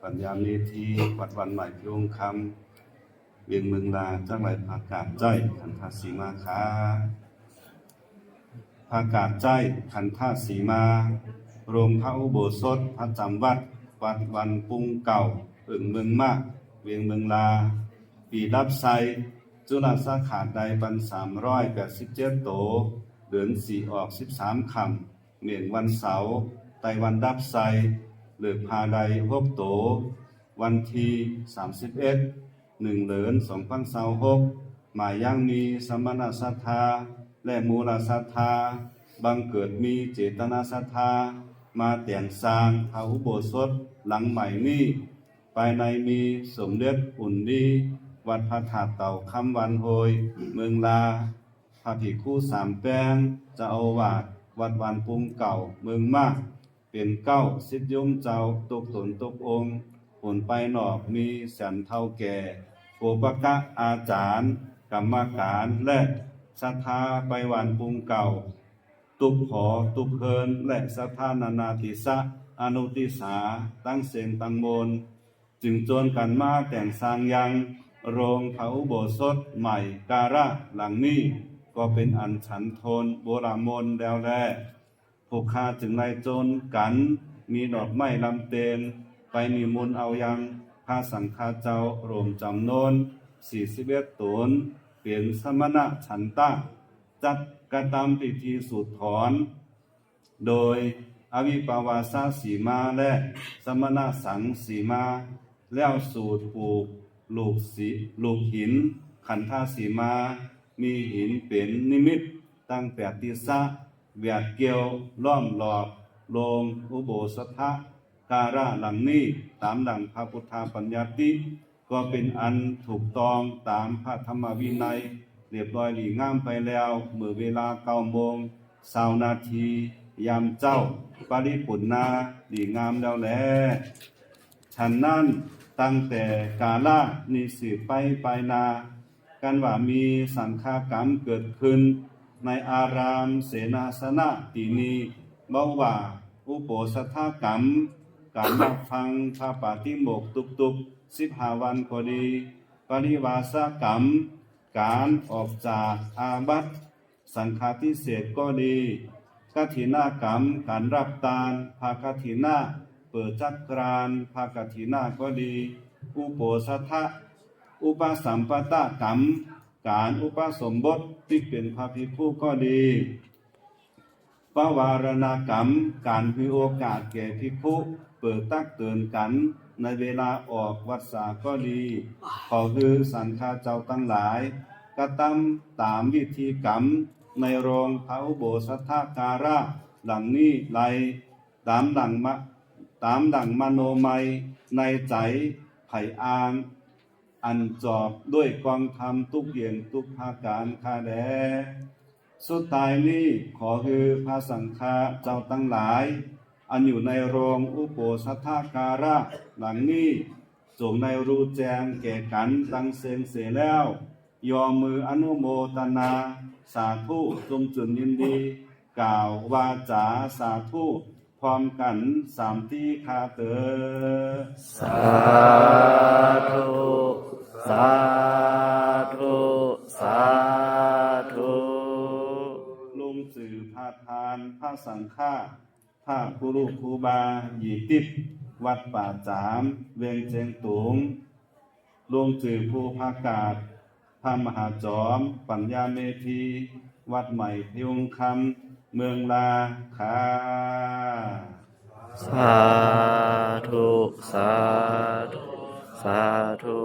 ปัญญาเมธีวัดวันใหม่พิวงคำเวียงเมืองลาจังไรภากาศใจขันธสีมาขาภากาศใจขันธสีมาโรงพระอุโบสถพระจำวัดวัดวันปุงเก่าเมืองมากเวียงเมืองลาปีรับไซจุลสาขาใดบัน387 โตเดือน4 ออก 13 คำเมียงวันเสาร์ไตวันดับไซเหลือพาใด6 โตวันที่31 1 เดือน2026หมายยังมีสมณศรัทธาและมูลศรัทธาบังเกิดมีเจตนาศรัทธามาแต่งสร้างพระอุโบสถหลังใหม่นี้ภายในมีสมเด็จอุ่นดีวัดพระธาตุเต่าคำวันโฮยเมืองลาพระภิกขุ3 แปลงเจ้าอาวาสวัดวันปุงเก่าเมืองมากเป็น9 สิทธิยมเจ้าตกตนตกองค์ผลไปนอกมีสันเท่าแก่โอปกะอาจารย์กรรมการและศรัทธาไปวันปุงเก่าตุกหอตุกเฮินและศรัทธานานาติสะอนุติสาตั้งเสงตั้งมนจึงจวนกันมาแต่งสร้างยังโรงพระอุโบสถใหม่การะหลังนี้ก็เป็นอันฉันโทนโบราณมนแล้วแลผู้ข้าจึงไล่โจรกันมีดอกไม้ลำเตนไปนิมนต์เอายังพระสังฆาเจ้ารวมจำนวน41 ตนเปลี่ยนสมณะฉันตะจัดกระทำพิธีสูดถอนโดยอวิปาวาสสีมาและสมณะสังสีมาแล้วสูตรปลูกลูกหินขันธสีมามีหินเป็นนิมิตตั้งแต่ติสะเวียดเกียวล้อมหลอบโรงอุโบสถการะหลังนี้ตามหลังพระพุทธปัญญาติก็เป็นอันถูกต้องตามพระธรรมวินัยเรียบร้อยหลีง่ามไปแล้วเมื่อเวลา9 โมง 20 นาทียามเจ้าปริปุณนาหลีงามแล้วแลฉันนั้นตั้งแต่กาลนี้สืบไปนากันว่ามีสังฆากรรมเกิดขึ้นในอารามเสนาสนะที่นี้เบาว่าอุโบสถกรรมการรับฟังพระปาฏิโมกข์ตุก15 วันก็ดีปริวาสกรรมการออกจากอาบัติสังฆาทิเศษก็ดีกัทินากรรมการรับทานภาคทินาเปิดจักรานภาคทินาก็ดีอุโบสถอุปสัมปตกรรมการอุปสมบทที่เป็นพระภิกขุก็ดีปวารณกรรมการให้โอกาสแก่ภิกขุเปิดตักเตือนกันในเวลาออกวัดสาก็ดีขอคือสังฆาเจ้าทั้งหลายกระทำตามวิธีกรรมในโรงพระอุโบสถการะหลังนี้ไลตามดังมโนมัยในใจไผ่อางอันจอบด้วยกองธรรมทุกเย็นทุกภาการข้าแลสุดท้ายนี้ขอคือพระสังฆาเจ้าทั้งหลายอันอยู่ในโรงอุโบสถการะหลังนี้จงในรู้แจ้งแก่กันดังเสียงเสียแล้วยอมมืออนุโมทนาสาธุจงจุนยินดีกล่าววาจาสาธุพร้อมกัน3 ที่คาเตอสาธุสาธุสาธุลงสื่อพาทานพระสังฆาพระครูครูบาหยีติบวัดป่าจามเวียงเจียงตุงลงสื่อภูภากาศพระมหาจอมปัญญาเมธีวัดใหม่พิวงคำเมืองลาคาสาธุสาธุสาธุ